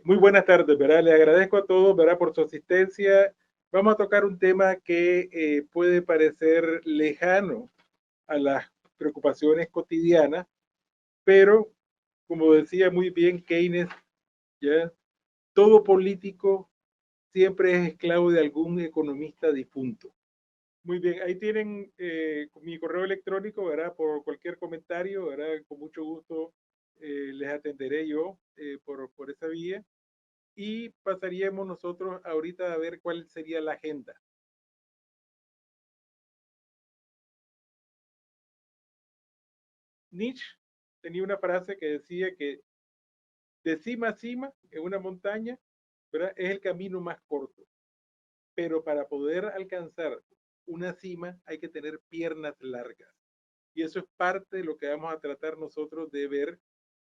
Muy buenas tardes, ¿verdad? Le agradezco a todos, ¿verdad? Por su asistencia. Vamos a tocar un tema que puede parecer lejano a las preocupaciones cotidianas, pero como decía muy bien Keynes, ¿ya? Todo político siempre es esclavo de algún economista difunto. Muy bien, ahí tienen mi correo electrónico, ¿verdad? Por cualquier comentario, ¿verdad? Con mucho gusto les atenderé yo por esa vía. Y pasaríamos nosotros ahorita a ver cuál sería la agenda. Nietzsche tenía una frase que decía que de cima a cima, en una montaña, ¿verdad? Es el camino más corto, pero para poder alcanzar una cima hay que tener piernas largas. Y eso es parte de lo que vamos a tratar nosotros de ver,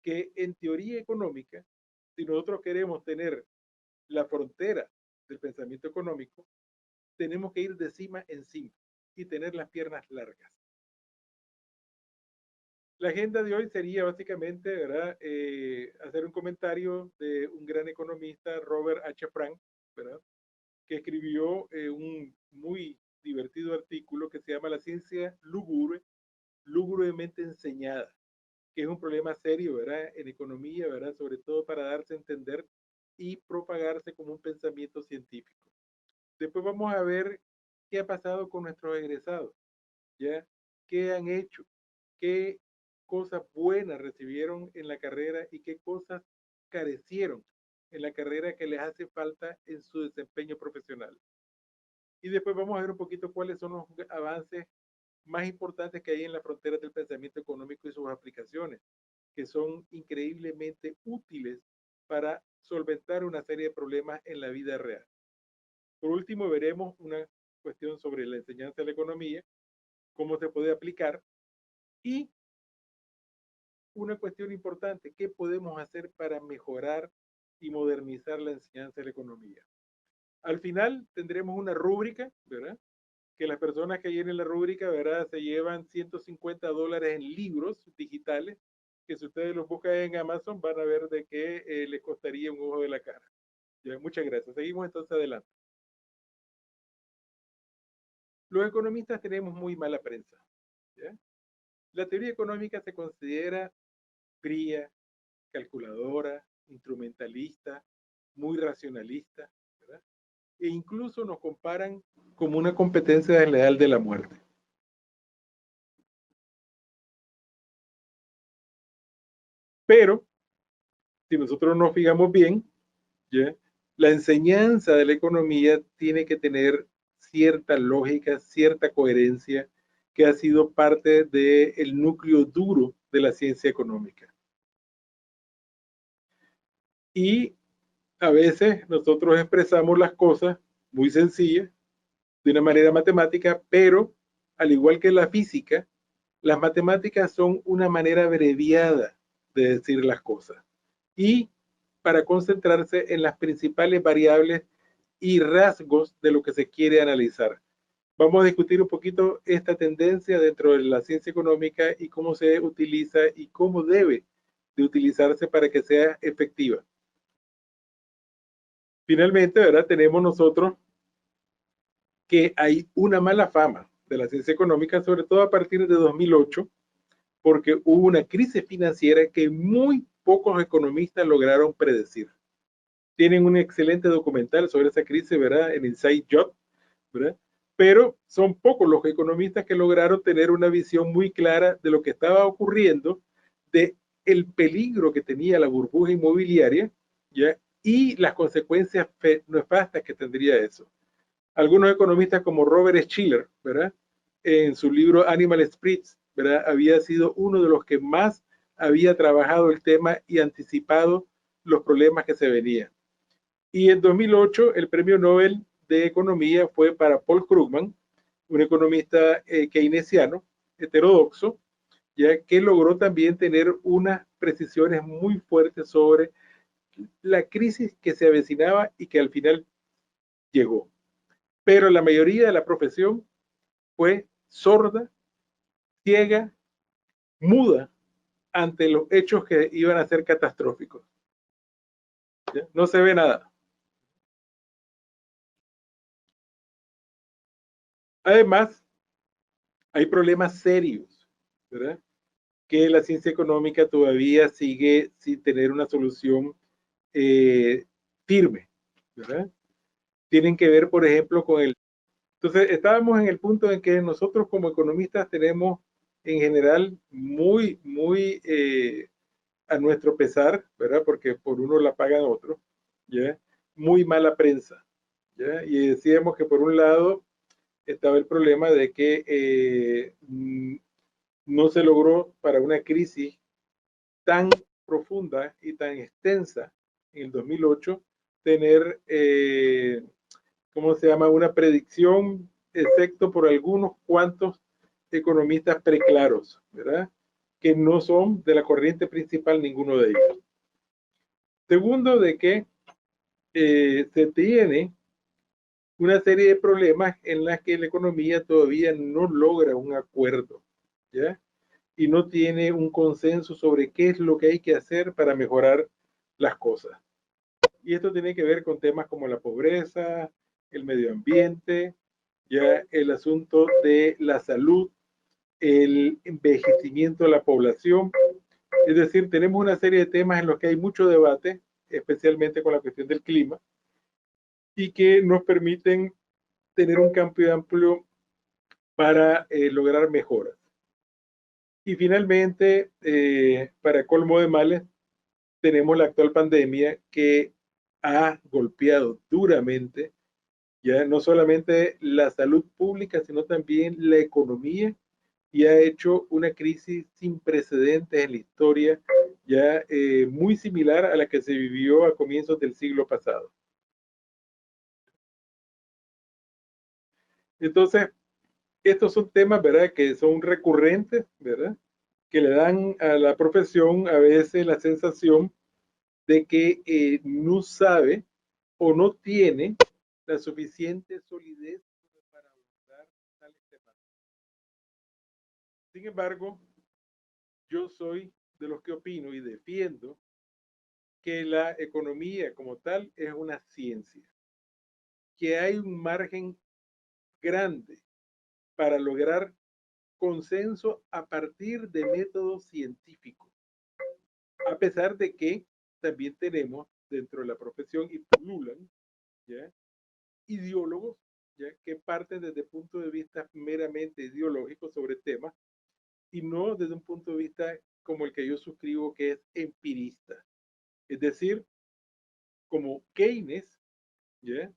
que en teoría económica, si nosotros queremos tener la frontera del pensamiento económico, tenemos que ir de cima en cima y tener las piernas largas. La agenda de hoy sería básicamente, ¿verdad? Hacer un comentario de un gran economista, Robert H. Frank, ¿verdad? Que escribió un muy divertido artículo que se llama La ciencia lúgubre, lúgubremente enseñada, que es un problema serio, ¿verdad? En economía, ¿verdad? Sobre todo para darse a entender y propagarse como un pensamiento científico. Después vamos a ver qué ha pasado con nuestros egresados, ¿ya? ¿Qué han hecho? ¿Qué cosas buenas recibieron en la carrera y qué cosas carecieron en la carrera que les hace falta en su desempeño profesional? Y después vamos a ver un poquito cuáles son los avances más importantes que hay en las fronteras del pensamiento económico y sus aplicaciones, que son increíblemente útiles para solventar una serie de problemas en la vida real. Por último, veremos una cuestión sobre la enseñanza de la economía, cómo se puede aplicar y una cuestión importante, ¿qué podemos hacer para mejorar y modernizar la enseñanza de la economía? Al final tendremos una rúbrica, ¿verdad? Que las personas que llenen la rúbrica, ¿verdad? Se llevan $150 en libros digitales, que si ustedes los buscan en Amazon van a ver de qué les costaría un ojo de la cara. Ya, muchas gracias. Seguimos entonces adelante. Los economistas tenemos muy mala prensa. ¿Ya? La teoría económica se considera fría, calculadora, instrumentalista, muy racionalista, ¿verdad? E incluso nos comparan como una competencia desleal de la muerte. Pero, si nosotros nos fijamos bien, ¿ya? La enseñanza de la economía tiene que tener cierta lógica, cierta coherencia, que ha sido parte del núcleo duro de la ciencia económica. Y a veces nosotros expresamos las cosas muy sencillas, de una manera matemática, pero al igual que la física, las matemáticas son una manera abreviada de decir las cosas. Y para concentrarse en las principales variables y rasgos de lo que se quiere analizar. Vamos a discutir un poquito esta tendencia dentro de la ciencia económica y cómo se utiliza y cómo debe de utilizarse para que sea efectiva. Finalmente, ¿verdad? Tenemos nosotros que hay una mala fama de la ciencia económica, sobre todo a partir de 2008, porque hubo una crisis financiera que muy pocos economistas lograron predecir. Tienen un excelente documental sobre esa crisis, ¿verdad? En Inside Job, ¿verdad? Pero son pocos los economistas que lograron tener una visión muy clara de lo que estaba ocurriendo, de el peligro que tenía la burbuja inmobiliaria, ¿ya? Y las consecuencias nefastas que tendría eso. Algunos economistas como Robert Schiller, ¿verdad? En su libro Animal Spirits, ¿verdad? Había sido uno de los que más había trabajado el tema y anticipado los problemas que se venían. Y en 2008 el premio Nobel de Economía fue para Paul Krugman, un economista keynesiano, heterodoxo, ya que logró también tener unas precisiones muy fuertes sobre la crisis que se avecinaba y que al final llegó. Pero la mayoría de la profesión fue sorda, ciega, muda ante los hechos que iban a ser catastróficos. ¿ya? No se ve nada. Además, hay problemas serios, ¿verdad? Que la ciencia económica todavía sigue sin tener una solución eh, firme, ¿verdad? Tienen que ver, por ejemplo, con el... Entonces, estábamos en el punto en que nosotros como economistas tenemos en general muy a nuestro pesar, ¿verdad? Porque por uno la pagan otros, ¿ya? Muy mala prensa, ¿ya? Y decíamos que por un lado estaba el problema de que no se logró para una crisis tan profunda y tan extensa en el 2008 tener, ¿cómo se llama?, una predicción, excepto por algunos cuantos economistas preclaros, ¿verdad? Que no son de la corriente principal ninguno de ellos. Segundo, de que se tiene una serie de problemas en las que la economía todavía no logra un acuerdo, ¿ya? Y no tiene un consenso sobre qué es lo que hay que hacer para mejorar las cosas. Y esto tiene que ver con temas como la pobreza, el medio ambiente, ya el asunto de la salud, el envejecimiento de la población. Es decir, tenemos una serie de temas en los que hay mucho debate, especialmente con la cuestión del clima, y que nos permiten tener un campo amplio para lograr mejoras. Y finalmente, para colmo de males, tenemos la actual pandemia que ha golpeado duramente ya no solamente la salud pública, sino también la economía y ha hecho una crisis sin precedentes en la historia, ya muy similar a la que se vivió a comienzos del siglo pasado. Entonces, estos son temas, ¿verdad?, que son recurrentes, ¿verdad?, que le dan a la profesión a veces la sensación de que no sabe o no tiene la suficiente solidez para abordar tales temas. Sin embargo, yo soy de los que opino y defiendo que la economía como tal es una ciencia, que hay un margen grande para lograr consenso a partir de métodos científicos, a pesar de que también tenemos dentro de la profesión y pululan, ¿ya?, ideólogos, ¿ya?, que parten desde el punto de vista meramente ideológico sobre temas y no desde un punto de vista como el que yo suscribo, que es empirista. Es decir, como Keynes, ¿ya?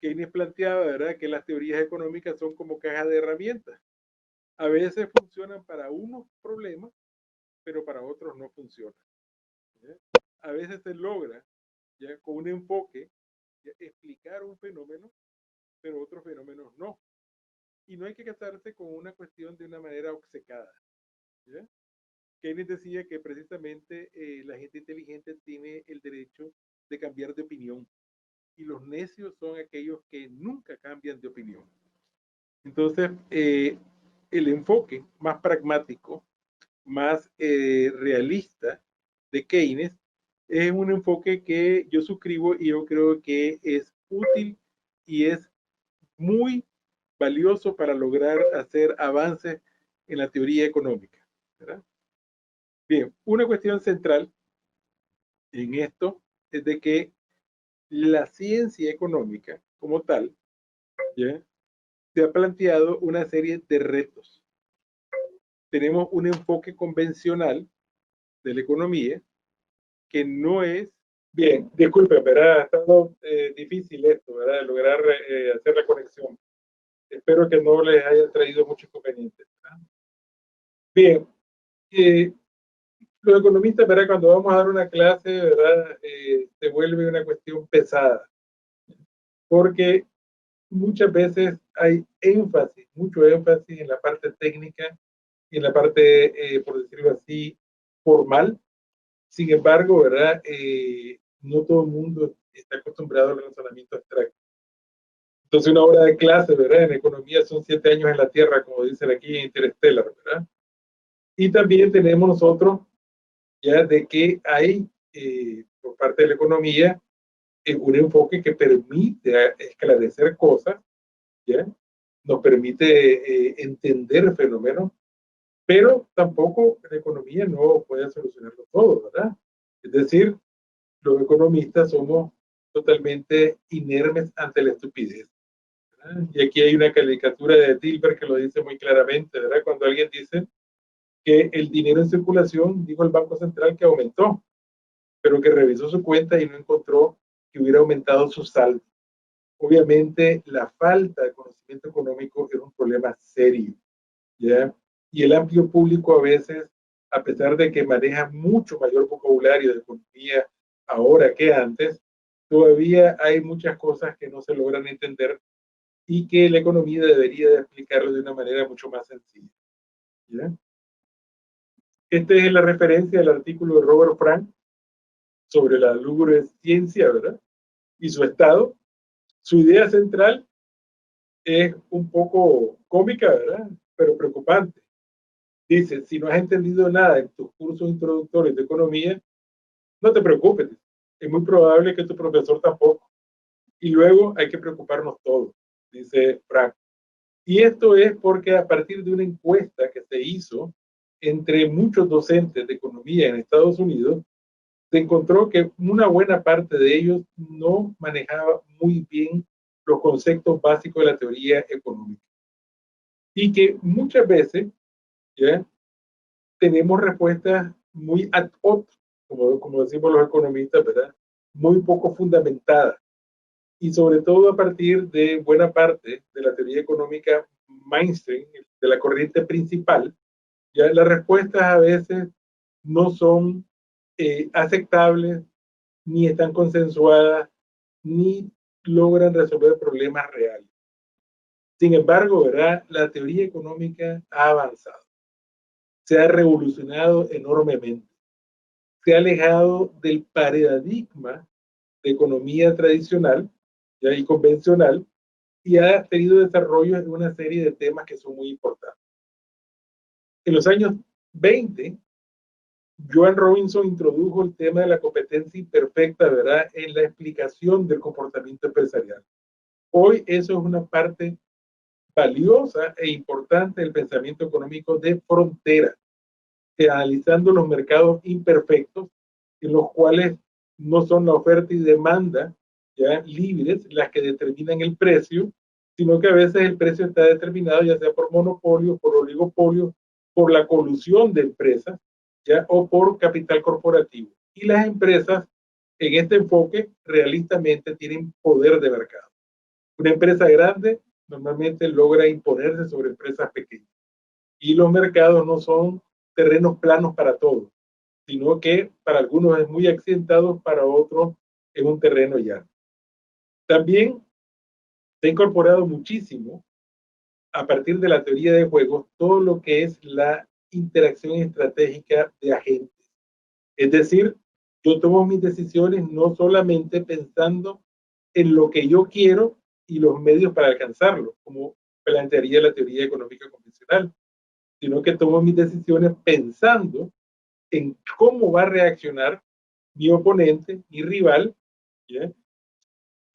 Keynes planteaba, ¿verdad?, que las teorías económicas son como cajas de herramientas. A veces funcionan para unos problemas, pero para otros no funcionan, ¿ya? A veces se logra, ¿ya?, con un enfoque, ¿ya?, explicar un fenómeno, pero otros fenómenos no. Y no hay que casarse con una cuestión de una manera obcecada, ¿ya? Keynes decía que precisamente la gente inteligente tiene el derecho de cambiar de opinión y los necios son aquellos que nunca cambian de opinión. Entonces, el enfoque más pragmático, más realista de Keynes es un enfoque que yo suscribo y yo creo que es útil y es muy valioso para lograr hacer avances en la teoría económica, ¿verdad? Bien, una cuestión central en esto es de que la ciencia económica como tal, ¿ya?, se ha planteado una serie de retos. Tenemos un enfoque convencional de la economía que no es... Bien, disculpen, ¿verdad? Ha estado difícil esto, ¿verdad?, de lograr hacer la conexión. Espero que no les haya traído mucho inconveniente, ¿verdad? Bien, los economistas, ¿verdad?, cuando vamos a dar una clase, ¿verdad?, se vuelve una cuestión pesada, porque muchas veces hay énfasis, mucho énfasis en la parte técnica y en la parte, por decirlo así, formal. Sin embargo, ¿verdad?, no todo el mundo está acostumbrado al razonamiento abstracto. Entonces, una hora de clase, ¿verdad?, en economía son 7 años en la Tierra, como dicen aquí en Interstellar, ¿verdad? Y también tenemos nosotros ya de que hay, por parte de la economía, un enfoque que permite esclarecer cosas, ¿ya? Nos permite entender fenómenos, pero tampoco la economía no puede solucionarlo todo, ¿verdad? Es decir, los economistas somos totalmente inermes ante la estupidez, ¿verdad? Y aquí hay una caricatura de Dilbert que lo dice muy claramente, ¿verdad? Cuando alguien dice que el dinero en circulación, dijo el Banco Central que aumentó, pero que revisó su cuenta y no encontró que hubiera aumentado su saldo. Obviamente, la falta de conocimiento económico es un problema serio, ¿ya? Y el amplio público a veces, a pesar de que maneja mucho mayor vocabulario de economía ahora que antes, todavía hay muchas cosas que no se logran entender y que la economía debería de explicarlo de una manera mucho más sencilla, ¿ya? Esta es la referencia del artículo de Robert Frank sobre la lúgubre ciencia, ¿verdad? Y su estado. Su idea central es un poco cómica, ¿verdad? Pero preocupante. Dice, si no has entendido nada en tus cursos introductorios de economía, no te preocupes. Es muy probable que tu profesor tampoco. Y luego hay que preocuparnos todos, dice Frank. Y esto es porque a partir de una encuesta que se hizo entre muchos docentes de economía en Estados Unidos, se encontró que una buena parte de ellos no manejaba muy bien los conceptos básicos de la teoría económica. Y que muchas veces, ¿ya?, tenemos respuestas muy ad hoc, como decimos los economistas, ¿verdad? Muy poco fundamentadas. Y sobre todo a partir de buena parte de la teoría económica mainstream, de la corriente principal, ya las respuestas a veces no son aceptables, ni están consensuadas, ni logran resolver problemas reales. Sin embargo, ¿verdad?, la teoría económica ha avanzado, se ha revolucionado enormemente, se ha alejado del paradigma de economía tradicional, ¿ya?, y convencional, y ha tenido desarrollo en una serie de temas que son muy importantes. En los años 20, Joan Robinson introdujo el tema de la competencia imperfecta, ¿verdad?, en la explicación del comportamiento empresarial. Hoy eso es una parte valiosa e importante del pensamiento económico de frontera, analizando los mercados imperfectos, en los cuales no son la oferta y demanda, ya, libres las que determinan el precio, sino que a veces el precio está determinado ya sea por monopolio, por oligopolio, por la colusión de empresas, ya, o por capital corporativo. Y las empresas en este enfoque realistamente tienen poder de mercado. Una empresa grande normalmente logra imponerse sobre empresas pequeñas. Y los mercados no son terrenos planos para todos, sino que para algunos es muy accidentado, para otros es un terreno llano. También se ha incorporado muchísimo, a partir de la teoría de juegos, todo lo que es la interacción estratégica de agentes. Es decir, yo tomo mis decisiones no solamente pensando en lo que yo quiero y los medios para alcanzarlo, como plantearía la teoría económica convencional, sino que tomo mis decisiones pensando en cómo va a reaccionar mi oponente, mi rival, ¿ya?,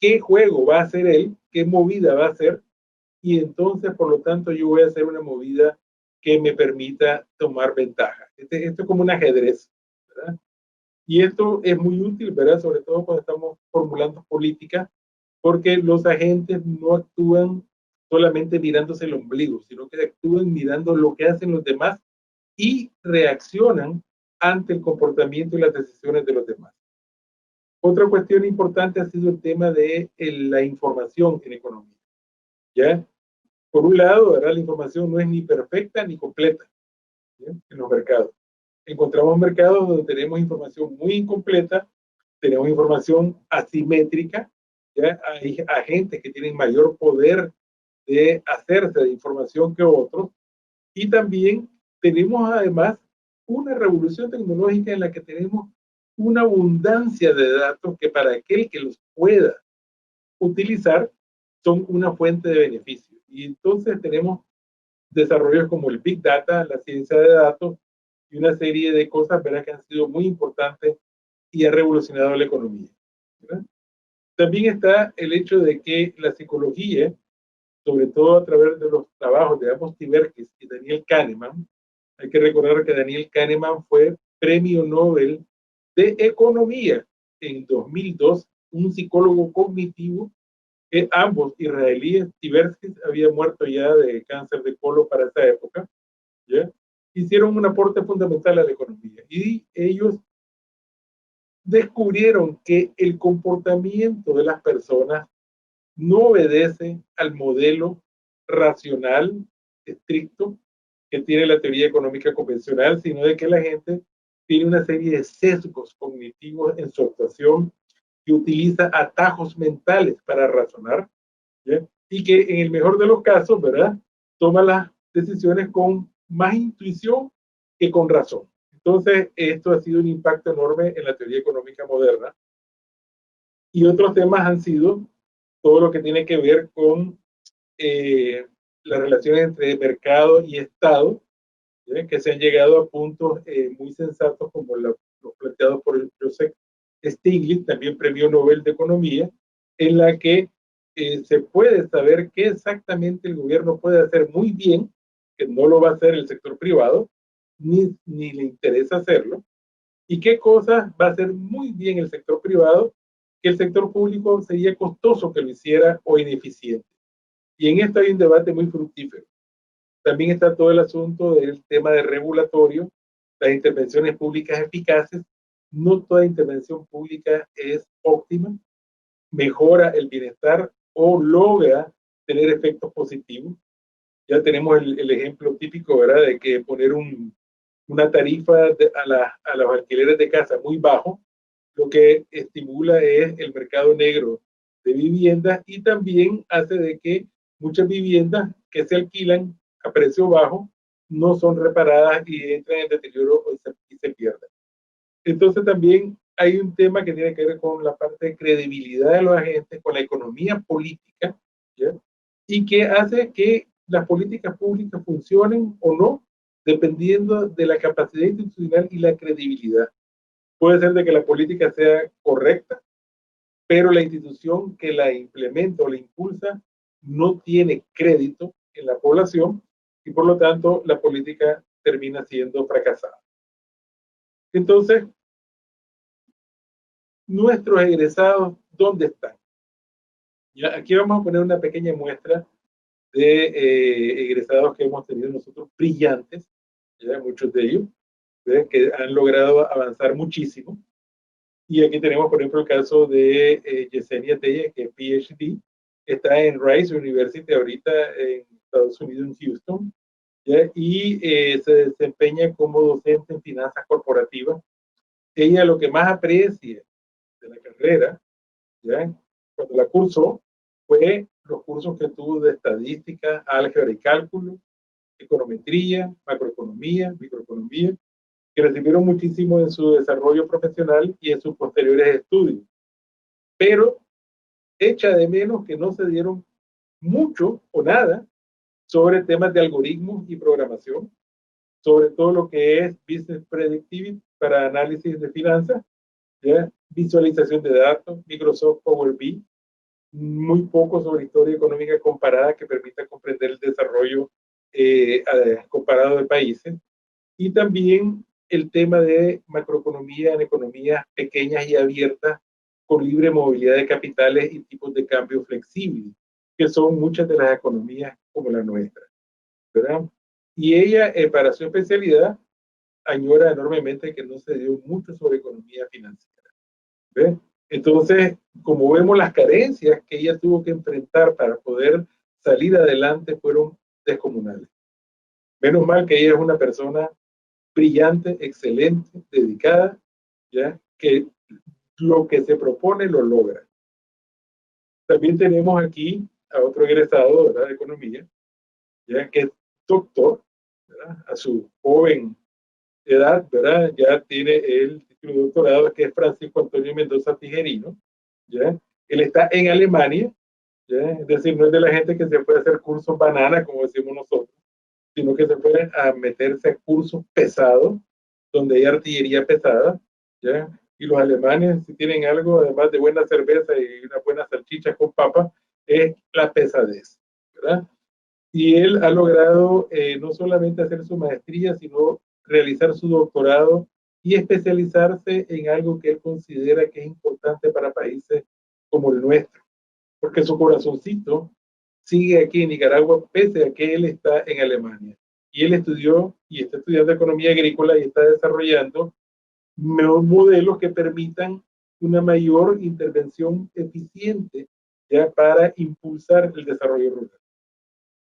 qué juego va a hacer él, qué movida va a hacer, y entonces, por lo tanto, yo voy a hacer una movida que me permita tomar ventaja. Esto es como un ajedrez, ¿verdad? Y esto es muy útil, ¿verdad?, sobre todo cuando estamos formulando política, porque los agentes no actúan solamente mirándose el ombligo, sino que actúan mirando lo que hacen los demás y reaccionan ante el comportamiento y las decisiones de los demás. Otra cuestión importante ha sido el tema de la información en economía, ¿ya? Por un lado, ¿verdad?, la información no es ni perfecta ni completa, ¿ya?, en los mercados. Encontramos mercados donde tenemos información muy incompleta, tenemos información asimétrica, ¿ya? Hay agentes que tienen mayor poder de hacerse de información que otros, y también tenemos además una revolución tecnológica en la que tenemos una abundancia de datos que para aquel que los pueda utilizar son una fuente de beneficio. Y entonces tenemos desarrollos como el Big Data, la ciencia de datos y una serie de cosas, ¿verdad?, que han sido muy importantes y ha revolucionado la economía, ¿verdad? También está el hecho de que la psicología, sobre todo a través de los trabajos de Amos Tversky y Daniel Kahneman, hay que recordar que Daniel Kahneman fue premio Nobel de Economía en 2002, un psicólogo cognitivo, que ambos israelíes. Tversky había muerto ya de cáncer de colon para esa época, ¿ya? Hicieron un aporte fundamental a la economía y ellos descubrieron que el comportamiento de las personas no obedece al modelo racional estricto que tiene la teoría económica convencional, sino de que la gente tiene una serie de sesgos cognitivos en su actuación, que utiliza atajos mentales para razonar, ¿ya? Y que en el mejor de los casos, ¿verdad?, toma las decisiones con más intuición que con razón. Entonces, esto ha sido un impacto enorme en la teoría económica moderna. Y otros temas han sido todo lo que tiene que ver con las relaciones entre mercado y Estado, ¿sí?, que se han llegado a puntos muy sensatos como los planteados por Joseph Stiglitz, también premio Nobel de Economía, en la que se puede saber qué exactamente el gobierno puede hacer muy bien, que no lo va a hacer el sector privado, ni le interesa hacerlo, y qué cosas va a hacer muy bien el sector privado, que el sector público sería costoso que lo hiciera o ineficiente. Y en esto hay un debate muy fructífero. También está todo el asunto del tema de regulatorio, las intervenciones públicas eficaces. No toda intervención pública es óptima, mejora el bienestar o logra tener efectos positivos. Ya tenemos el ejemplo típico, ¿verdad?, de que poner una tarifa a los alquileres de casa muy bajo, lo que estimula es el mercado negro de viviendas y también hace de que muchas viviendas que se alquilan a precio bajo no son reparadas y entran en deterioro y se pierden. Entonces también hay un tema que tiene que ver con la parte de credibilidad de los agentes, con la economía política, ¿ya?, y que hace que las políticas públicas funcionen o no, dependiendo de la capacidad institucional y la credibilidad. Puede ser de que la política sea correcta, pero la institución que la implementa o la impulsa no tiene crédito en la población y por lo tanto la política termina siendo fracasada. Entonces, nuestros egresados, ¿dónde están? Ya, aquí vamos a poner una pequeña muestra de egresados que hemos tenido nosotros brillantes, ya, muchos de ellos, ¿ves?, que han logrado avanzar muchísimo. Y aquí tenemos, por ejemplo, el caso de Yesenia Telle, que es PhD, está en Rice University ahorita en Estados Unidos, en Houston, ¿ya?, y se desempeña como docente en finanzas corporativas. Ella lo que más aprecia de la carrera, ¿ya?, cuando la cursó, fue los cursos que tuvo de estadística, álgebra y cálculo, econometría, macroeconomía, microeconomía, que le sirvieron muchísimo en su desarrollo profesional y en sus posteriores estudios. Pero echa de menos que no se dieron mucho o nada sobre temas de algoritmos y programación, sobre todo lo que es Business Predictive para análisis de finanzas, ¿ya?, visualización de datos, Microsoft Power BI, muy poco sobre historia económica comparada que permita comprender el desarrollo comparado de países, y también el tema de macroeconomía en economías pequeñas y abiertas con libre movilidad de capitales y tipos de cambio flexibles, que son muchas de las economías como la nuestra, ¿verdad? Y ella, para su especialidad, añora enormemente que no se dio mucho sobre economía financiera, ¿ves? Entonces, como vemos, las carencias que ella tuvo que enfrentar para poder salir adelante fueron descomunales. Menos mal que ella es una persona brillante, excelente, dedicada, ¿ya?, que lo que se propone lo logra. También tenemos aquí a otro egresado, ¿verdad?, de economía, ya que es doctor, ¿verdad?, a su joven edad, ¿verdad?, ya tiene el título de doctorado, que es Francisco Antonio Mendoza Tijerino, ¿ya? Él está en Alemania, ¿ya?, es decir, no es de la gente que se puede hacer cursos banana, como decimos nosotros, sino que se puede a meterse a cursos pesados, donde hay artillería pesada, ¿ya?, Y los alemanes, si tienen algo, además de buena cerveza y una buena salchicha con papa, es la pesadez, ¿verdad? Y él ha logrado no solamente hacer su maestría, sino realizar su doctorado y especializarse en algo que él considera que es importante para países como el nuestro, porque su corazoncito sigue aquí en Nicaragua, pese a que él está en Alemania. Y él estudió y está estudiando economía agrícola y está desarrollando modelos que permitan una mayor intervención eficiente ya para impulsar el desarrollo rural.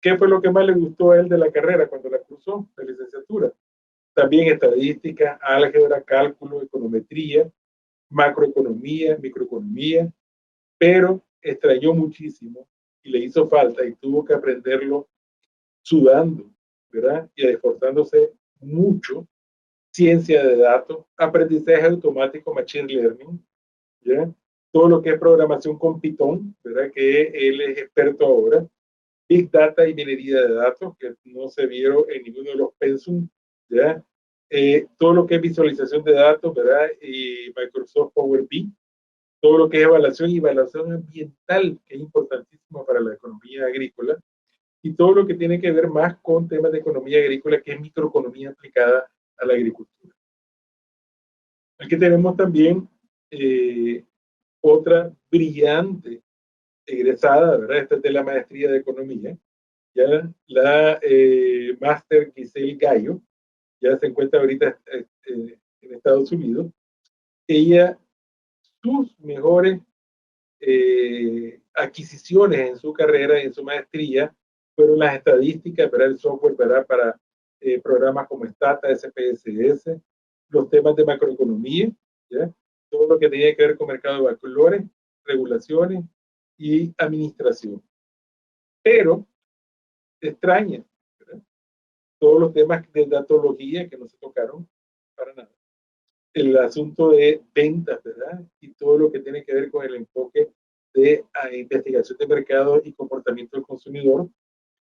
¿Qué fue lo que más le gustó a él de la carrera cuando la cursó, la licenciatura? También estadística, álgebra, cálculo, econometría, macroeconomía, microeconomía, pero extrañó muchísimo y le hizo falta y tuvo que aprenderlo sudando, ¿verdad? Y esforzándose mucho, ciencia de datos, aprendizaje automático, machine learning, ¿ya? Todo lo que es programación con Python, ¿verdad? Que él es experto ahora, Big Data y minería de datos, que no se vieron en ninguno de los pensum, ¿ya? Todo lo que es visualización de datos, ¿verdad? Y Microsoft Power BI, todo lo que es evaluación y evaluación ambiental, que es importantísimo para la economía agrícola, y todo lo que tiene que ver más con temas de economía agrícola, que es microeconomía aplicada a la agricultura. Aquí tenemos también otra brillante egresada, ¿verdad? Esta es de la maestría de economía, ya la máster Giselle Gallo, ya se encuentra ahorita en Estados Unidos. Ella, sus mejores adquisiciones en su carrera, en su maestría, fueron las estadísticas, ¿verdad? El software, ¿verdad? Para programas como Stata, SPSS, los temas de macroeconomía, ¿ya? Todo lo que tenía que ver con mercado de valores, regulaciones y administración. Pero extraña, ¿verdad? Todos los temas de datología que no se tocaron para nada. El asunto de ventas, ¿verdad? Y todo lo que tiene que ver con el enfoque de investigación de mercado y comportamiento del consumidor,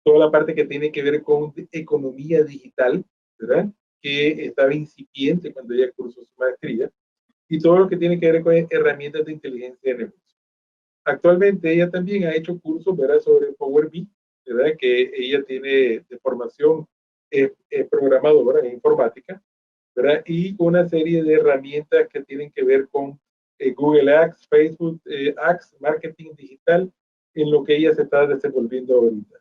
toda la parte que tiene que ver con economía digital, ¿verdad? Que estaba incipiente cuando ella cursó su maestría, y todo lo que tiene que ver con herramientas de inteligencia de negocio. Actualmente ella también ha hecho cursos, ¿verdad? Sobre Power BI, ¿verdad? Que ella tiene de formación programadora en informática, ¿verdad? Y una serie de herramientas que tienen que ver con Google Ads, Facebook Ads, marketing digital, en lo que ella se está desenvolviendo ahorita.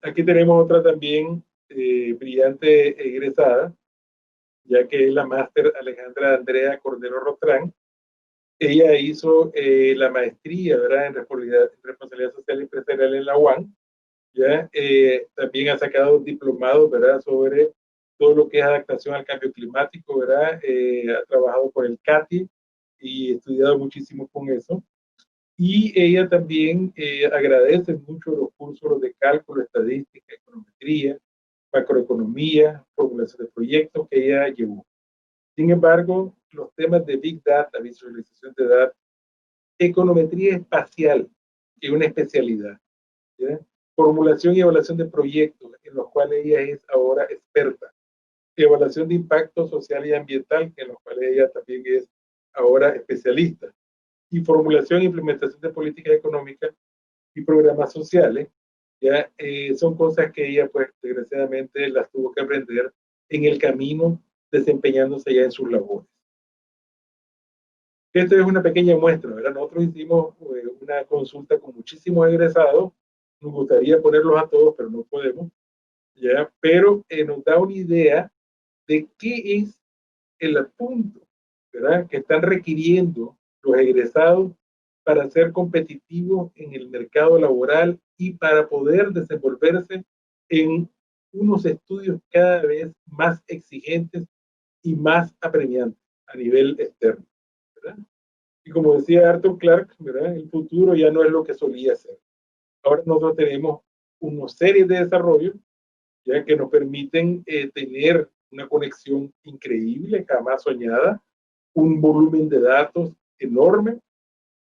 Aquí tenemos otra también brillante egresada, ya que es la máster Alejandra Andrea Cordero Rotrán. Ella hizo la maestría, ¿verdad? En responsabilidad social empresarial en la UAM. ¿Ya? También ha sacado diplomados, ¿verdad? Sobre todo lo que es adaptación al cambio climático, ¿verdad? Ha trabajado con el CATI y estudiado muchísimo con eso. Y ella también agradece mucho los cursos de cálculo, estadística, econometría, macroeconomía, formulación de proyectos que ella llevó. Sin embargo, los temas de Big Data, visualización de datos, econometría espacial, que es una especialidad, ¿ya? Formulación y evaluación de proyectos, en los cuales ella es ahora experta. Evaluación de impacto social y ambiental, en los cuales ella también es ahora especialista. Y formulación e implementación de políticas económicas y programas sociales, ya son cosas que ella, pues, desgraciadamente las tuvo que aprender en el camino, desempeñándose ya en sus labores. Esto es una pequeña muestra, ¿verdad? Nosotros hicimos una consulta con muchísimos egresados, nos gustaría ponerlos a todos, pero no podemos, ¿ya? Pero nos da una idea de qué es el punto, ¿verdad? Que están requiriendo los egresados para ser competitivos en el mercado laboral y para poder desenvolverse en unos estudios cada vez más exigentes y más apremiantes a nivel externo, ¿verdad? Y como decía Arthur Clarke, ¿verdad? El futuro ya no es lo que solía ser. Ahora nosotros tenemos una serie de desarrollos ya que nos permiten tener una conexión increíble, jamás soñada, un volumen de datos enorme,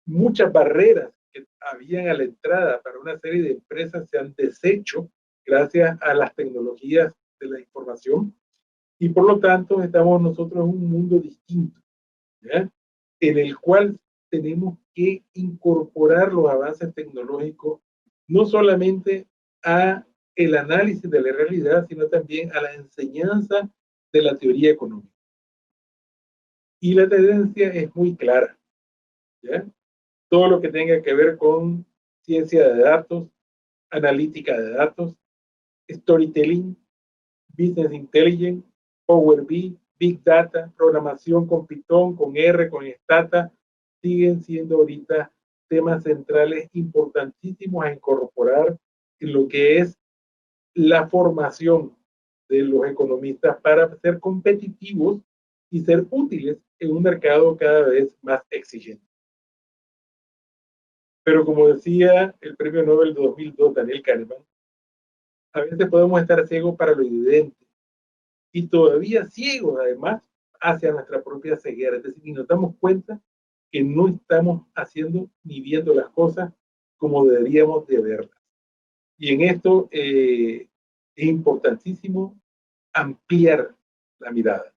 muchas barreras que habían a la entrada para una serie de empresas se han deshecho gracias a las tecnologías de la información Y por lo tanto estamos nosotros en un mundo distinto, ¿ya? En el cual tenemos que incorporar los avances tecnológicos no solamente a el análisis de la realidad, sino también a la enseñanza de la teoría económica. Y la tendencia es muy clara, ¿ya? Todo lo que tenga que ver con ciencia de datos, analítica de datos, storytelling, business intelligence, Power BI, Big Data, programación con Python, con R, con Stata, siguen siendo ahorita temas centrales importantísimos a incorporar en lo que es la formación de los economistas para ser competitivos y ser útiles en un mercado cada vez más exigente. Pero como decía el premio Nobel de 2002, Daniel Kahneman, a veces podemos estar ciegos para lo evidente y todavía ciegos además hacia nuestra propia ceguera. Es decir, y nos damos cuenta que no estamos haciendo ni viendo las cosas como deberíamos de verlas. Y en esto es importantísimo ampliar la mirada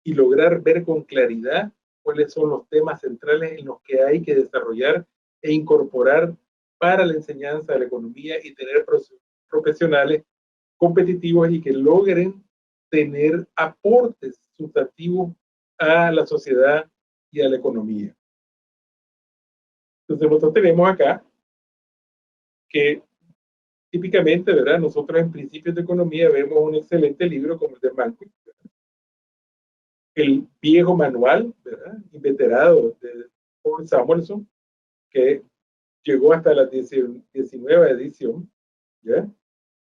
y lograr ver con claridad cuáles son los temas centrales en los que hay que desarrollar e incorporar para la enseñanza de la economía y tener profesionales competitivos y que logren tener aportes sustantivos a la sociedad y a la economía. Entonces nosotros tenemos acá que típicamente, ¿verdad? Nosotros en principios de economía vemos un excelente libro como el de Mankiewicz, el viejo manual, ¿verdad? Inveterado de Paul Samuelson, que llegó hasta la 19ª edición, ¿ya?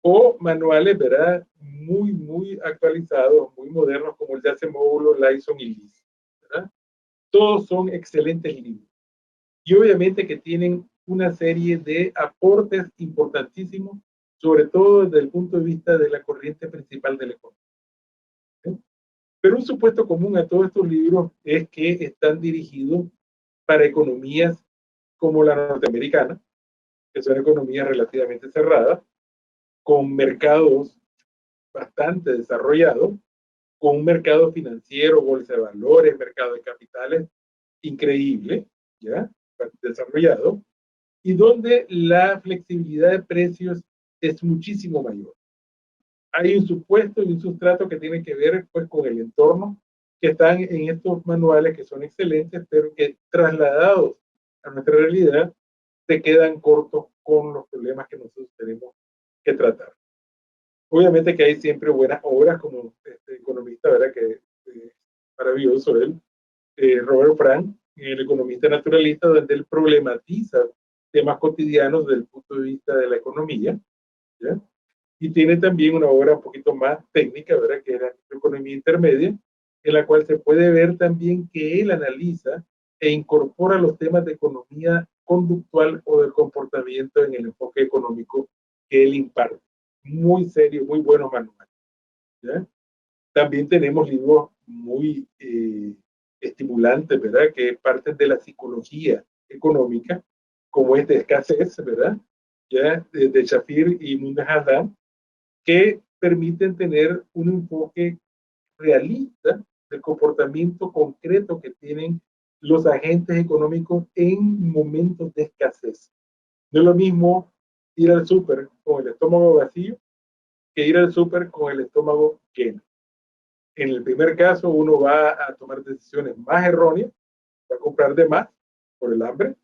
O manuales, ¿verdad? Muy actualizados, muy modernos, como el de Acemoglu, Lyson y Lys, ¿verdad? Todos son excelentes libros. Y obviamente que tienen una serie de aportes importantísimos, sobre todo desde el punto de vista de la corriente principal de la economía. ¿Sí? Pero un supuesto común a todos estos libros es que están dirigidos para economías como la norteamericana, que son economías relativamente cerradas, con mercados bastante desarrollados, con un mercado financiero, bolsa de valores, mercado de capitales increíble, ¿ya? Desarrollado, y donde la flexibilidad de precios es muchísimo mayor. Hay un supuesto y un sustrato que tiene que ver pues, con el entorno que están en estos manuales que son excelentes, pero que trasladados a nuestra realidad se quedan cortos con los problemas que nosotros tenemos que tratar. Obviamente que hay siempre buenas obras, como este economista, ¿verdad? Que maravilloso él, Robert Frank, el economista naturalista, donde él problematiza temas cotidianos desde el punto de vista de la economía, ¿ya? Y tiene también una obra un poquito más técnica, ¿verdad? Que era Economía Intermedia, en la cual se puede ver también que él analiza e incorpora los temas de economía conductual o del comportamiento en el enfoque económico que él imparte. Muy serio, muy buenos manuales, ¿ya? También tenemos libros muy estimulantes, ¿verdad? Que parten de la psicología económica, como este Escasez, ¿verdad? ¿Ya? De Shafir y Munda Haddad, que permiten tener un enfoque realista del comportamiento concreto que tienen los agentes económicos en momentos de escasez. No es lo mismo ir al súper con el estómago vacío que ir al súper con el estómago lleno. En el primer caso, uno va a tomar decisiones más erróneas, va a comprar de más por el hambre,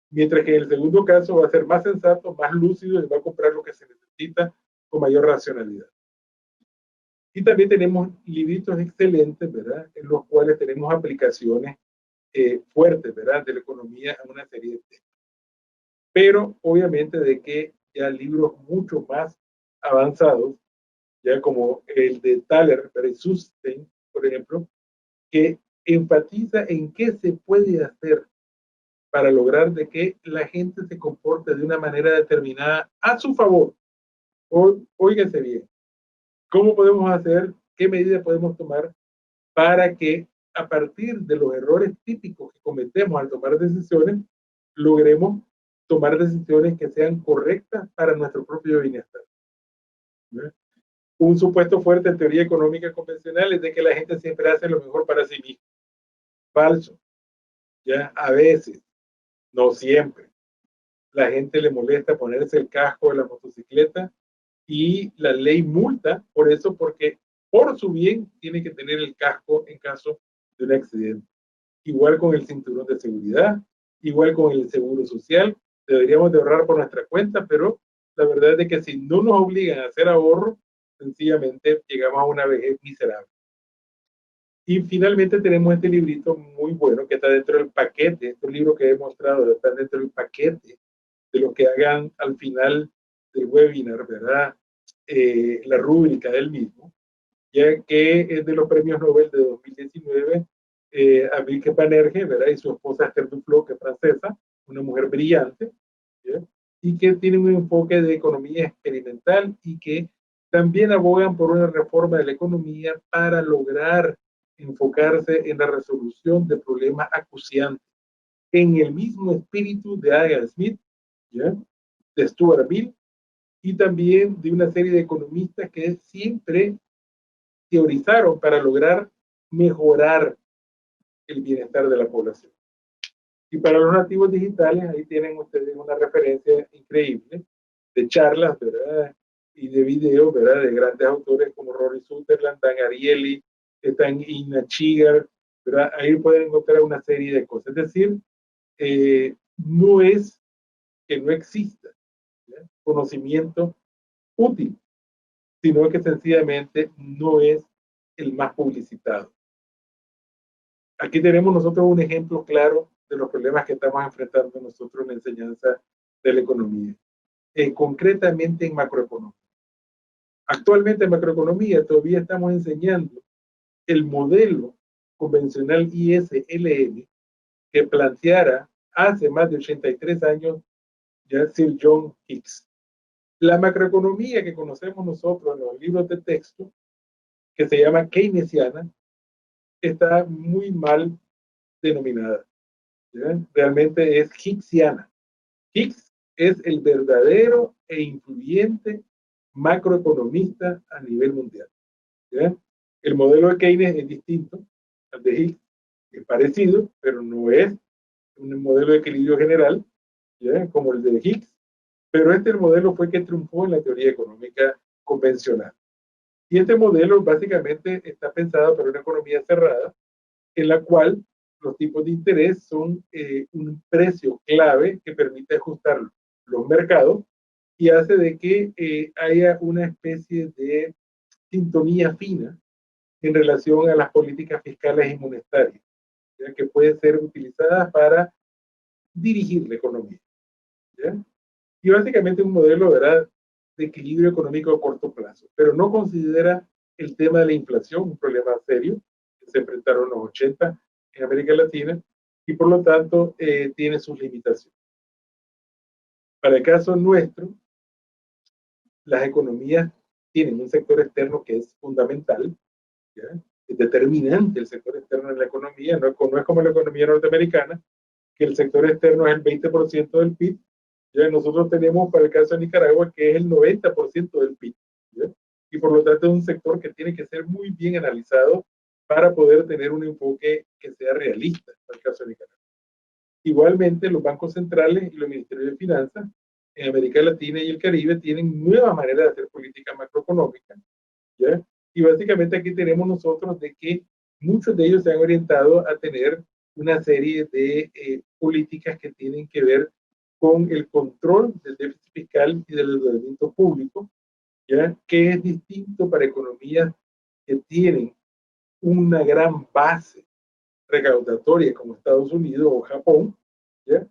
mientras que en el segundo caso va a ser más sensato, más lúcido y va a comprar lo que se necesita con mayor racionalidad. Y también tenemos libritos excelentes, ¿verdad? En los cuales tenemos aplicaciones fuertes, ¿verdad? De la economía a una serie de temas. Pero obviamente de que ya libros mucho más avanzados, ya como el de Thaler versus Sustein, por ejemplo, que enfatiza en qué se puede hacer para lograr de que la gente se comporte de una manera determinada a su favor. Óigase bien, ¿cómo podemos hacer? ¿Qué medidas podemos tomar para que a partir de los errores típicos que cometemos al tomar decisiones, logremos tomar decisiones que sean correctas para nuestro propio bienestar? ¿No? Un supuesto fuerte en teoría económica convencional es de que la gente siempre hace lo mejor para sí misma. Falso. Ya a veces, no siempre. La gente le molesta ponerse el casco de la motocicleta y la ley multa por eso, porque por su bien tiene que tener el casco en caso de un accidente. Igual con el cinturón de seguridad, igual con el seguro social, deberíamos de ahorrar por nuestra cuenta, pero la verdad es que si no nos obligan a hacer ahorro, sencillamente llegamos a una vejez miserable. Y finalmente tenemos este librito muy bueno que está dentro del paquete, este libro que he mostrado está dentro del paquete de lo que hagan al final del webinar, ¿verdad? La rúbrica del mismo, ya que es de los premios Nobel de 2019, Abril Banerjee, ¿verdad? Y su esposa Esther Duflo, que es francesa, una mujer brillante, ¿ya? Y que tiene un enfoque de economía experimental y que también abogan por una reforma de la economía para lograr enfocarse en la resolución de problemas acuciantes, en el mismo espíritu de Adam Smith, ¿ya? De Stuart Mill y también de una serie de economistas que siempre teorizaron para lograr mejorar el bienestar de la población. Y para los nativos digitales, ahí tienen ustedes una referencia increíble de charlas, ¿verdad? Y de videos, ¿verdad? De grandes autores como Rory Sutherland, Dan Ariely, están Ina Chigar, ¿verdad? Ahí pueden encontrar una serie de cosas. Es decir, no es que no exista, ¿ya? Conocimiento útil, sino que sencillamente no es el más publicitado. Aquí tenemos nosotros un ejemplo claro de los problemas que estamos enfrentando nosotros en la enseñanza de la economía, concretamente en macroeconomía. Actualmente en macroeconomía todavía estamos enseñando el modelo convencional ISLM que planteara hace más de 83 años ya Sir John Hicks. La macroeconomía que conocemos nosotros en los libros de texto, que se llama keynesiana, está muy mal denominada. ¿Ya? Realmente es Hicksiana. Hicks es el verdadero e influyente macroeconomista a nivel mundial. ¿Ya? El modelo de Keynes es distinto al de Hicks, es parecido, pero no es un modelo de equilibrio general, ¿ya? Como el de Hicks, pero este modelo fue que triunfó en la teoría económica convencional. Y este modelo básicamente está pensado para una economía cerrada, en la cual los tipos de interés son un precio clave que permite ajustar los mercados y hace de que haya una especie de sintonía fina en relación a las políticas fiscales y monetarias, ¿ya? Que pueden ser utilizadas para dirigir la economía. ¿Ya? Y básicamente un modelo, ¿verdad?, de equilibrio económico a corto plazo, pero no considera el tema de la inflación un problema serio que se enfrentaron los 80 en América Latina y por lo tanto tiene sus limitaciones. Para el caso nuestro, las economías tienen un sector externo que es fundamental, ¿ya? Es determinante el sector externo en la economía, no es como la economía norteamericana, que el sector externo es el 20% del PIB. ¿Ya? Nosotros tenemos para el caso de Nicaragua que es el 90% del PIB. ¿Ya? Y por lo tanto es un sector que tiene que ser muy bien analizado para poder tener un enfoque que sea realista para el caso de Nicaragua. Igualmente, los bancos centrales y los ministerios de finanzas en América Latina y el Caribe tienen nuevas maneras de hacer política macroeconómica. ¿Ya? Y básicamente aquí tenemos nosotros de que muchos de ellos se han orientado a tener una serie de políticas que tienen que ver con el control del déficit fiscal y del endeudamiento público, ¿ya? Que es distinto para economías que tienen una gran base recaudatoria como Estados Unidos o Japón, ¿ya?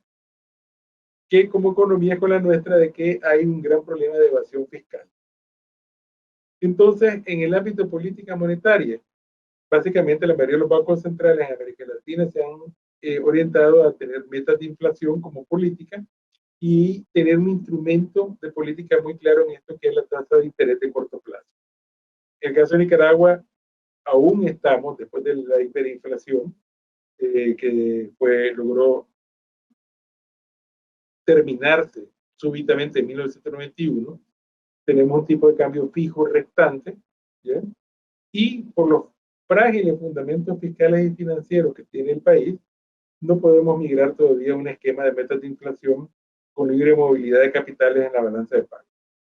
Que como economía con la nuestra de que hay un gran problema de evasión fiscal. Entonces, en el ámbito de política monetaria, básicamente la mayoría de los bancos centrales en América Latina se han orientado a tener metas de inflación como política y tener un instrumento de política muy claro en esto que es la tasa de interés de corto plazo. En el caso de Nicaragua, aún estamos, después de la hiperinflación, que logró terminarse súbitamente en 1991, tenemos un tipo de cambio fijo rectante, ¿ya? Y por los frágiles fundamentos fiscales y financieros que tiene el país, no podemos migrar todavía a un esquema de metas de inflación con libre movilidad de capitales en la balanza de pago.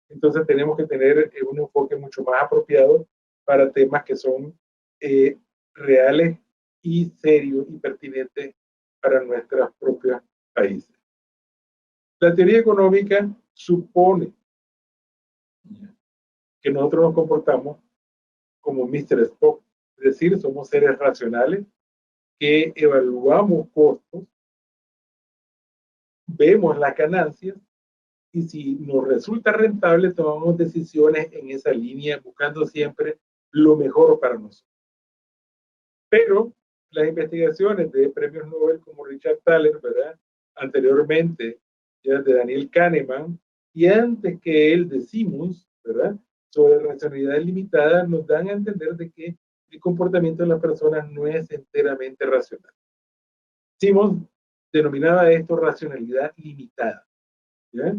Entonces tenemos que tener un enfoque mucho más apropiado para temas que son reales y serios y pertinentes para nuestros propios países. La teoría económica supone que nosotros nos comportamos como Mr. Spock, es decir, somos seres racionales que evaluamos costos, vemos las ganancias y si nos resulta rentable tomamos decisiones en esa línea buscando siempre lo mejor para nosotros. Pero las investigaciones de premios Nobel como Richard Thaler, ¿verdad? Anteriormente ya de Daniel Kahneman y antes que él de Simmons, ¿verdad? Sobre racionalidad limitada nos dan a entender de que el comportamiento de las personas no es enteramente racional. Simmons denominaba esto racionalidad limitada, ¿ya?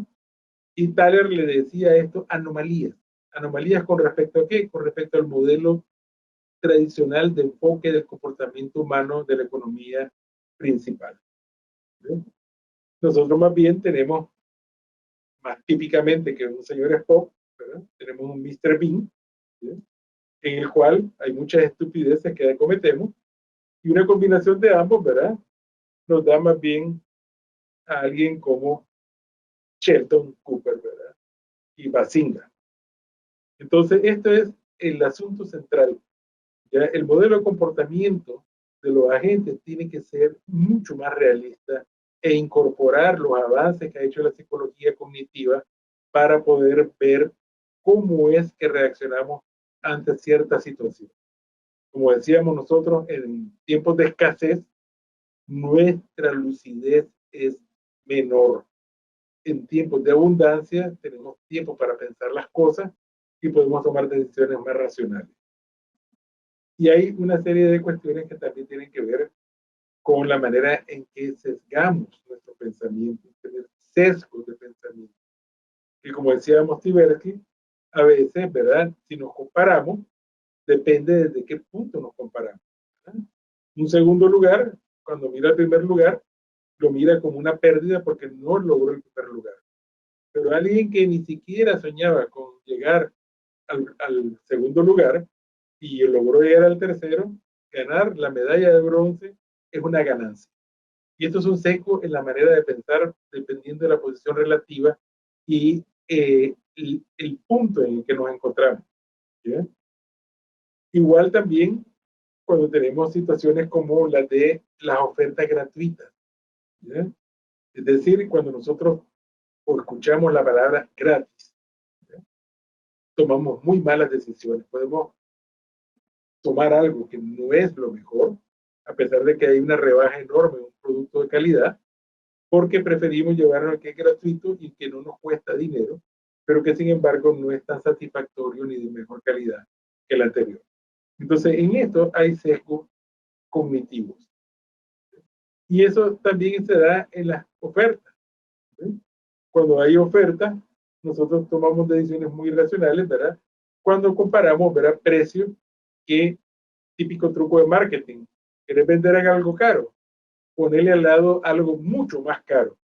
Y Thaler le decía a esto anomalías. ¿Anomalías con respecto a qué? Con respecto al modelo tradicional de enfoque del comportamiento humano de la economía principal. ¿Sí? Nosotros más bien tenemos, más típicamente que un señor Spock, ¿verdad? Tenemos un Mr. Bean, ¿sí? En el cual hay muchas estupideces que cometemos y una combinación de ambos, ¿verdad? Nos da más bien a alguien como Sheldon Cooper, ¿verdad? Y Bazinga. Entonces, esto es el asunto central. ¿Ya? El modelo de comportamiento de los agentes tiene que ser mucho más realista e incorporar los avances que ha hecho la psicología cognitiva para poder ver cómo es que reaccionamos ante ciertas situaciones. Como decíamos nosotros, en tiempos de escasez, nuestra lucidez es menor. En tiempos de abundancia, tenemos tiempo para pensar las cosas y podemos tomar decisiones más racionales. Y hay una serie de cuestiones que también tienen que ver con la manera en que sesgamos nuestro pensamiento, tener sesgos de pensamiento. Y como decíamos Tversky, a veces, ¿verdad? Si nos comparamos, depende desde qué punto nos comparamos, ¿verdad? Un segundo lugar, cuando mira el primer lugar, lo mira como una pérdida porque no logró el primer lugar. Pero alguien que ni siquiera soñaba con llegar al segundo lugar, y logró llegar al tercero, ganar la medalla de bronce es una ganancia. Y esto es un sesgo en la manera de pensar dependiendo de la posición relativa y el punto en el que nos encontramos. ¿Ya? Igual también cuando tenemos situaciones como las de las ofertas gratuitas. ¿Ya? Es decir, cuando nosotros escuchamos la palabra gratis, ¿ya? Tomamos muy malas decisiones. Podemos tomar algo que no es lo mejor, a pesar de que hay una rebaja enorme en un producto de calidad, porque preferimos llevarlo al que es gratuito y que no nos cuesta dinero, pero que sin embargo no es tan satisfactorio ni de mejor calidad que el anterior. Entonces, en esto hay sesgos cognitivos. Y eso también se da en las ofertas. ¿Sí? Cuando hay ofertas, nosotros tomamos decisiones muy racionales, ¿verdad? Cuando comparamos, ¿verdad? Precios que típico truco de marketing. ¿Quieres vender algo caro? Ponerle al lado algo mucho más caro.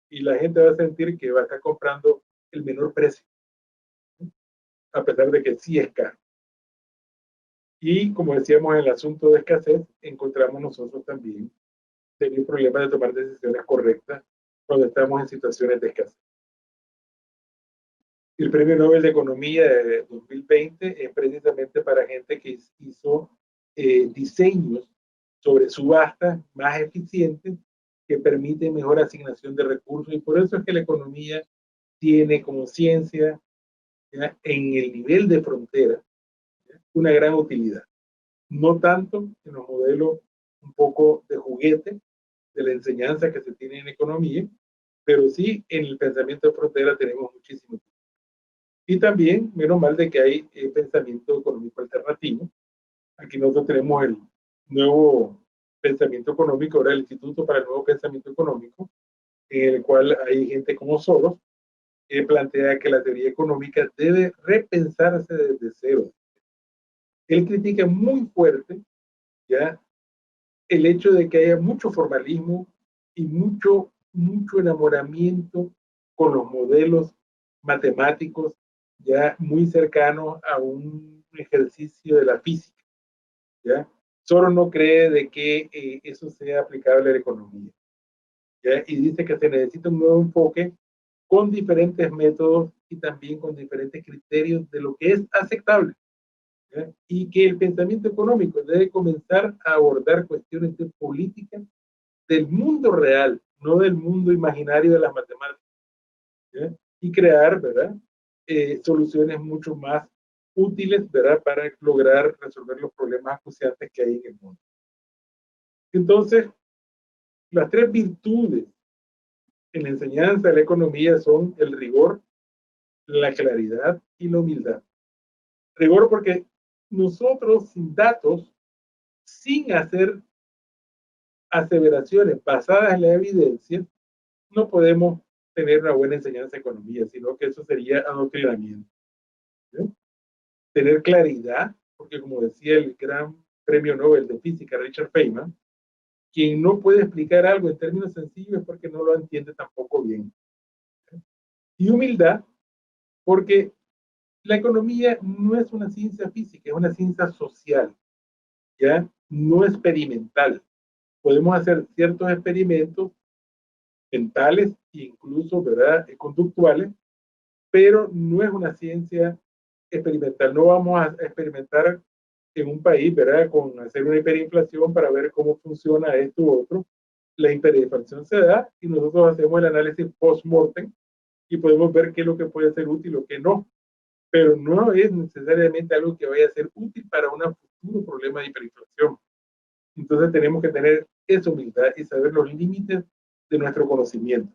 Y la gente va a sentir que va a estar comprando el menor precio, a pesar de que sí es caro. Y como decíamos en el asunto de escasez, encontramos nosotros también serios problemas de tomar decisiones correctas cuando estamos en situaciones de escasez. El Premio Nobel de Economía de 2020 es precisamente para gente que hizo diseños sobre subastas más eficientes que permiten mejor asignación de recursos y por eso es que la economía tiene como ciencia, ¿ya? En el nivel de frontera, ¿ya? Una gran utilidad. No tanto en los modelos un poco de juguete de la enseñanza que se tiene en economía, pero sí en el pensamiento de frontera tenemos muchísimo. Y también, menos mal de que hay pensamiento económico alternativo. Aquí nosotros tenemos el nuevo pensamiento económico, ahora el Instituto para el Nuevo Pensamiento Económico, en el cual hay gente como Soros, plantea que la teoría económica debe repensarse desde cero. Él critica muy fuerte, ¿ya?, el hecho de que haya mucho formalismo y mucho enamoramiento con los modelos matemáticos, ya muy cercanos a un ejercicio de la física, ¿ya? Solo no cree de que eso sea aplicable a la economía, ¿ya? Y dice que se necesita un nuevo enfoque con diferentes métodos y también con diferentes criterios de lo que es aceptable, ¿ya? Y que el pensamiento económico debe comenzar a abordar cuestiones de política del mundo real, no del mundo imaginario de las matemáticas, ¿ya? Y crear, ¿verdad?, soluciones mucho más útiles, ¿verdad?, para lograr resolver los problemas acuciantes que hay en el mundo. Entonces, las tres virtudes en la enseñanza de la economía son el rigor, la claridad y la humildad. Rigor porque nosotros sin datos, sin hacer aseveraciones basadas en la evidencia, no podemos tener una buena enseñanza de economía, sino que eso sería adoctrinamiento, ¿sí? Tener claridad, porque como decía el gran premio Nobel de Física, Richard Feynman, quien no puede explicar algo en términos sencillos es porque no lo entiende tampoco bien, ¿sí? Y humildad, porque la economía no es una ciencia física, es una ciencia social, ¿ya? No experimental. Podemos hacer ciertos experimentos mentales e incluso, ¿verdad?, conductuales, pero no es una ciencia experimental. No vamos a experimentar en un país, ¿verdad?, con hacer una hiperinflación para ver cómo funciona esto u otro. La hiperinflación se da y nosotros hacemos el análisis post-mortem y podemos ver qué es lo que puede ser útil o qué no, pero no es necesariamente algo que vaya a ser útil para un futuro problema de hiperinflación. Entonces tenemos que tener esa humildad y saber los límites de nuestro conocimiento.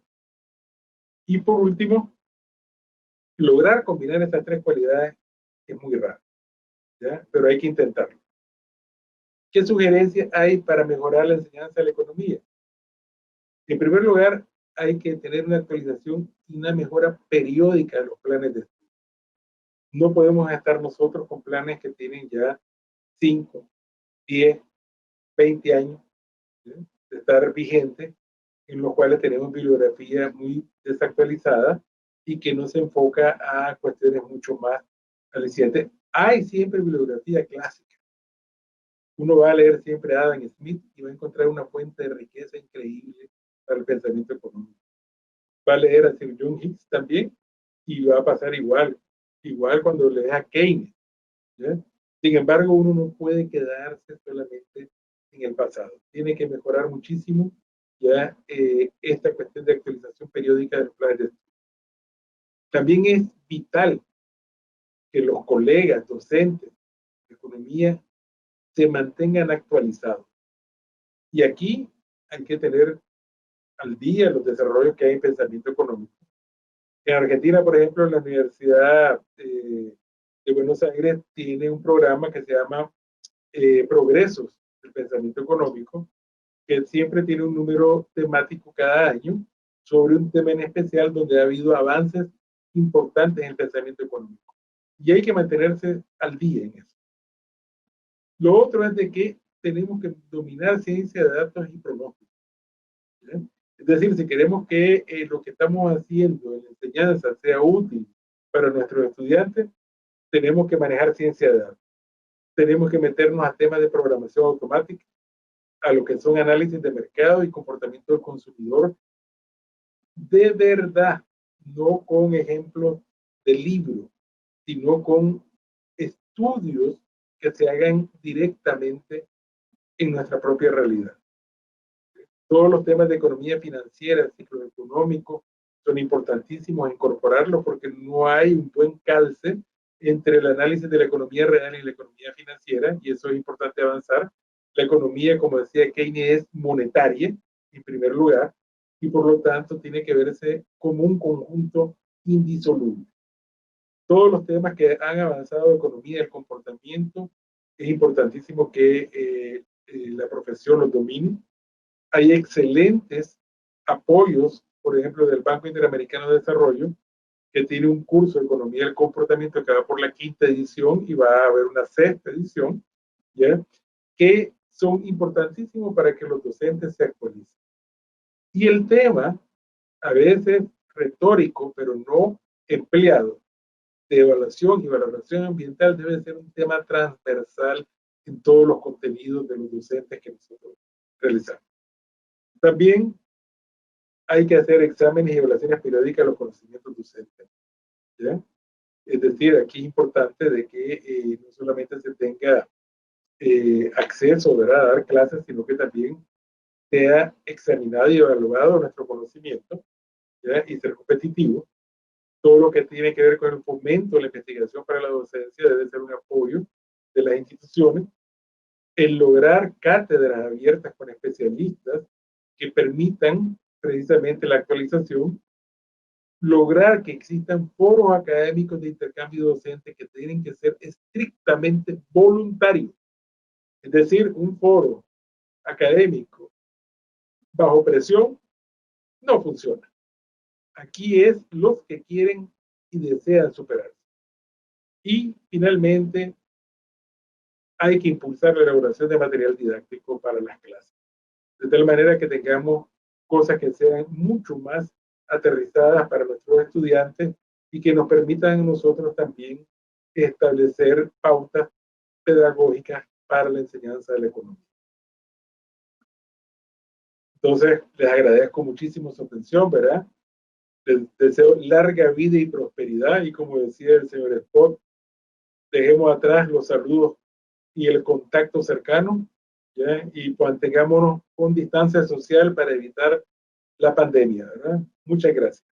Y por último, lograr combinar estas tres cualidades es muy raro, ¿ya? Pero hay que intentarlo. ¿Qué sugerencias hay para mejorar la enseñanza de la economía? En primer lugar, hay que tener una actualización y una mejora periódica de los planes de estudio. No podemos estar nosotros con planes que tienen ya 5, 10, 20 años, ¿sí?, de estar vigentes, en los cuales tenemos bibliografía muy desactualizada y que no se enfoca a cuestiones mucho más alicientes. Hay siempre bibliografía clásica. Uno va a leer siempre a Adam Smith y va a encontrar una fuente de riqueza increíble para el pensamiento económico. Va a leer a Sir John Hicks también y va a pasar igual. Igual cuando lees a Keynes, ¿ya? Sin embargo, uno no puede quedarse solamente en el pasado. Tiene que mejorar muchísimo ya esta cuestión de actualización periódica de los planes de estudio. También es vital que los colegas docentes de economía se mantengan actualizados. Y aquí hay que tener al día los desarrollos que hay en pensamiento económico. En Argentina, por ejemplo, la Universidad de Buenos Aires tiene un programa que se llama Progresos del Pensamiento Económico, que siempre tiene un número temático cada año sobre un tema en especial donde ha habido avances importantes en el pensamiento económico. Y hay que mantenerse al día en eso. Lo otro es de que tenemos que dominar ciencia de datos y pronósticos, ¿sí? Es decir, si queremos que lo que estamos haciendo en la enseñanza sea útil para nuestros estudiantes, tenemos que manejar ciencia de datos. Tenemos que meternos a temas de programación automática, a lo que son análisis de mercado y comportamiento del consumidor de verdad, no con ejemplos de libro, sino con estudios que se hagan directamente en nuestra propia realidad. Todos los temas de economía financiera, ciclo económico, son importantísimos incorporarlos porque no hay un buen calce entre el análisis de la economía real y la economía financiera, y eso es importante avanzar. La economía, como decía Keynes, es monetaria, en primer lugar, y por lo tanto tiene que verse como un conjunto indisoluble. Todos los temas que han avanzado de economía del comportamiento, es importantísimo que la profesión los domine. Hay excelentes apoyos, por ejemplo, del Banco Interamericano de Desarrollo, que tiene un curso de Economía del Comportamiento que va por la 5ª edición y va a haber una 6ª edición, ¿ya? Que son importantísimos para que los docentes se actualicen. Y el tema, a veces retórico, pero no empleado, de evaluación y valoración ambiental debe ser un tema transversal en todos los contenidos de los docentes que nosotros realizamos. También hay que hacer exámenes y evaluaciones periódicas de los conocimientos docentes, ¿ya? Es decir, aquí es importante de que no solamente se tenga acceso, ¿verdad?, a dar clases, sino que también sea examinado y evaluado nuestro conocimiento, ¿ya? Y ser competitivo. Todo lo que tiene que ver con el fomento de la investigación para la docencia debe ser un apoyo de las instituciones. El lograr cátedras abiertas con especialistas que permitan precisamente la actualización, lograr que existan foros académicos de intercambio docente que tienen que ser estrictamente voluntarios. Es decir, un foro académico bajo presión no funciona. Aquí es los que quieren y desean superarse. Y finalmente, hay que impulsar la elaboración de material didáctico para las clases, de tal manera que tengamos cosas que sean mucho más aterrizadas para nuestros estudiantes y que nos permitan a nosotros también establecer pautas pedagógicas para la enseñanza de la economía. Entonces, les agradezco muchísimo su atención, ¿verdad? Les deseo larga vida y prosperidad y, como decía el señor Spock, dejemos atrás los saludos y el contacto cercano, ¿ya? Y mantengámonos con distancia social para evitar la pandemia, ¿verdad? Muchas gracias.